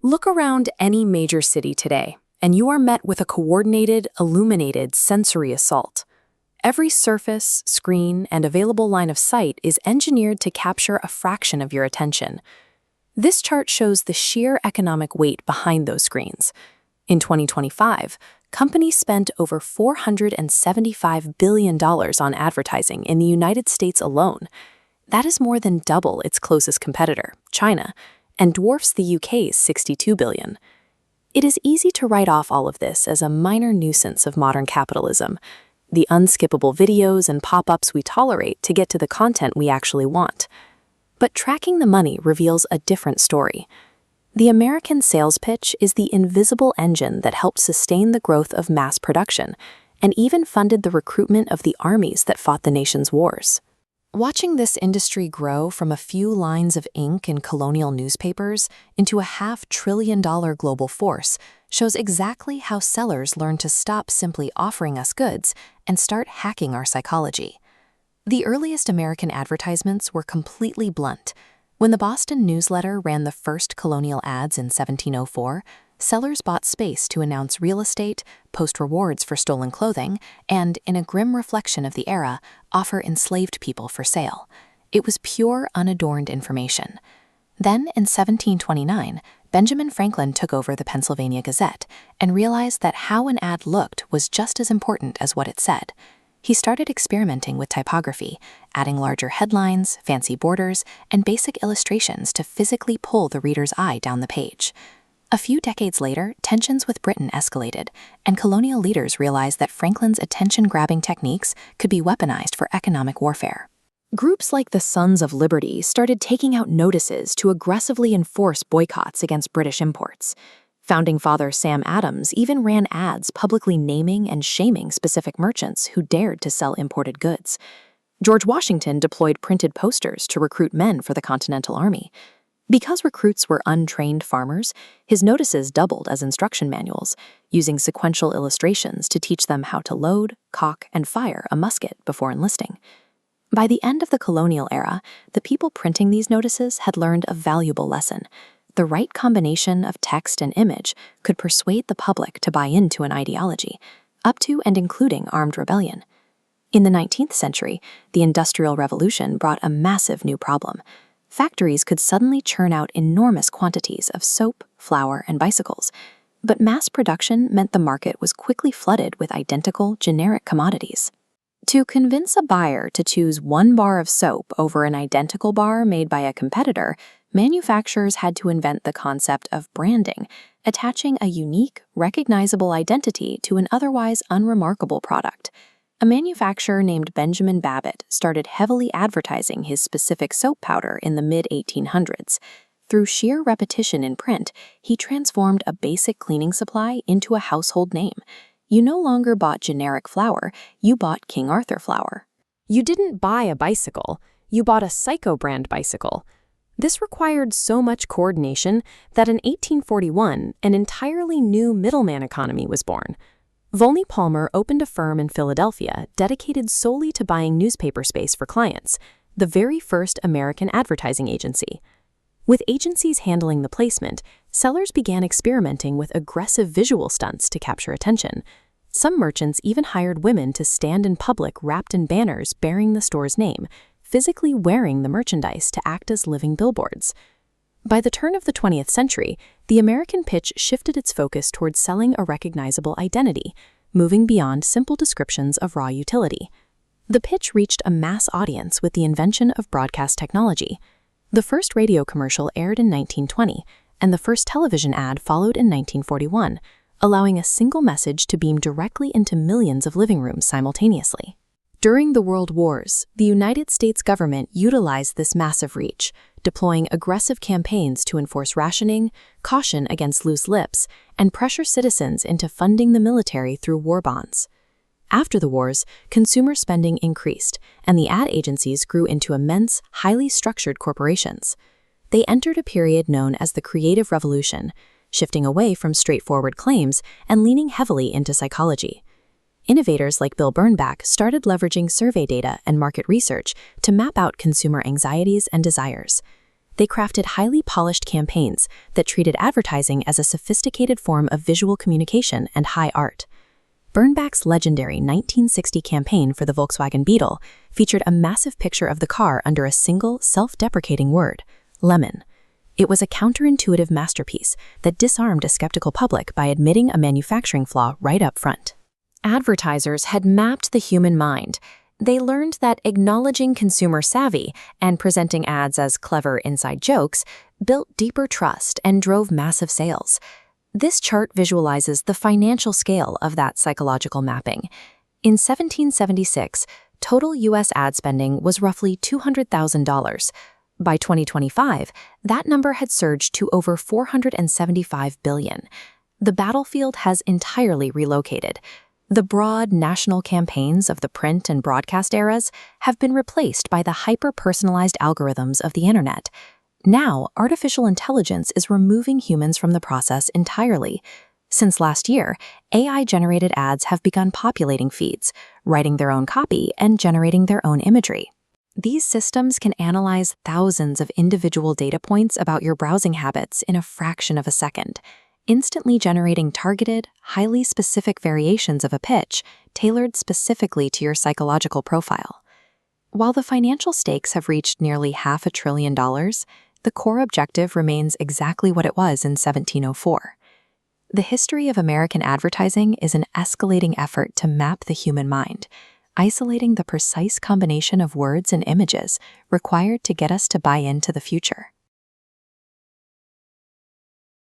Look around any major city today, and you are met with a coordinated, illuminated sensory assault. Every surface, screen, and available line of sight is engineered to capture a fraction of your attention. This chart shows the sheer economic weight behind those screens. In 2025, companies spent over $475 billion on advertising in the United States alone. That is more than double its closest competitor, China, and dwarfs the UK's $62 billion. It is easy to write off all of this as a minor nuisance of modern capitalism, the unskippable videos and pop-ups we tolerate to get to the content we actually want. But tracking the money reveals a different story. The American sales pitch is the invisible engine that helped sustain the growth of mass production and even funded the recruitment of the armies that fought the nation's wars. Watching this industry grow from a few lines of ink in colonial newspapers into a $500 billion global force shows exactly how sellers learned to stop simply offering us goods and start hacking our psychology. The earliest American advertisements were completely blunt. When the Boston Newsletter ran the first colonial ads in 1704, sellers bought space to announce real estate, post rewards for stolen clothing, and, in a grim reflection of the era, offer enslaved people for sale. It was pure, unadorned information. Then, in 1729, Benjamin Franklin took over the Pennsylvania Gazette and realized that how an ad looked was just as important as what it said. He started experimenting with typography, adding larger headlines, fancy borders, and basic illustrations to physically pull the reader's eye down the page. A few decades later, tensions with Britain escalated, and colonial leaders realized that Franklin's attention-grabbing techniques could be weaponized for economic warfare. Groups like the Sons of Liberty started taking out notices to aggressively enforce boycotts against British imports. Founding father Sam Adams even ran ads publicly naming and shaming specific merchants who dared to sell imported goods. George Washington deployed printed posters to recruit men for the Continental Army. Because recruits were untrained farmers, his notices doubled as instruction manuals, using sequential illustrations to teach them how to load, cock, and fire a musket before enlisting. By the end of the colonial era, the people printing these notices had learned a valuable lesson. The right combination of text and image could persuade the public to buy into an ideology, up to and including armed rebellion. In the 19th century, the Industrial Revolution brought a massive new problem. Factories could suddenly churn out enormous quantities of soap, flour, and bicycles. But mass production meant the market was quickly flooded with identical, generic commodities. To convince a buyer to choose one bar of soap over an identical bar made by a competitor, manufacturers had to invent the concept of branding, attaching a unique, recognizable identity to an otherwise unremarkable product. A manufacturer named Benjamin Babbitt started heavily advertising his specific soap powder in the mid-1800s. Through sheer repetition in print, he transformed a basic cleaning supply into a household name. You no longer bought generic flour, you bought King Arthur flour. You didn't buy a bicycle, you bought a Psycho-brand bicycle. This required so much coordination that in 1841, an entirely new middleman economy was born. Volney Palmer opened a firm in Philadelphia dedicated solely to buying newspaper space for clients, the very first American advertising agency. With agencies handling the placement, sellers began experimenting with aggressive visual stunts to capture attention. Some merchants even hired women to stand in public wrapped in banners bearing the store's name, physically wearing the merchandise to act as living billboards. By the turn of the 20th century, the American pitch shifted its focus towards selling a recognizable identity, moving beyond simple descriptions of raw utility. The pitch reached a mass audience with the invention of broadcast technology. The first radio commercial aired in 1920, and the first television ad followed in 1941, allowing a single message to beam directly into millions of living rooms simultaneously. During the World Wars, the United States government utilized this massive reach, deploying aggressive campaigns to enforce rationing, caution against loose lips, and pressure citizens into funding the military through war bonds. After the wars, consumer spending increased, and the ad agencies grew into immense, highly structured corporations. They entered a period known as the Creative Revolution, shifting away from straightforward claims and leaning heavily into psychology. Innovators like Bill Bernbach started leveraging survey data and market research to map out consumer anxieties and desires. They crafted highly polished campaigns that treated advertising as a sophisticated form of visual communication and high art. Bernbach's legendary 1960 campaign for the Volkswagen Beetle featured a massive picture of the car under a single, self-deprecating word, lemon. It was a counterintuitive masterpiece that disarmed a skeptical public by admitting a manufacturing flaw right up front. Advertisers had mapped the human mind. They learned that acknowledging consumer savvy and presenting ads as clever inside jokes built deeper trust and drove massive sales. This chart visualizes the financial scale of that psychological mapping. In 1776, total U.S. ad spending was roughly $200,000. By 2025, that number had surged to over $475 billion. The battlefield has entirely relocated. The broad national campaigns of the print and broadcast eras have been replaced by the hyper-personalized algorithms of the internet. Now, artificial intelligence is removing humans from the process entirely. Since last year, AI-generated ads have begun populating feeds, writing their own copy and generating their own imagery. These systems can analyze thousands of individual data points about your browsing habits in a fraction of a second, instantly generating targeted, highly specific variations of a pitch tailored specifically to your psychological profile. While the financial stakes have reached nearly $500 billion, the core objective remains exactly what it was in 1704. The history of American advertising is an escalating effort to map the human mind, isolating the precise combination of words and images required to get us to buy into the future.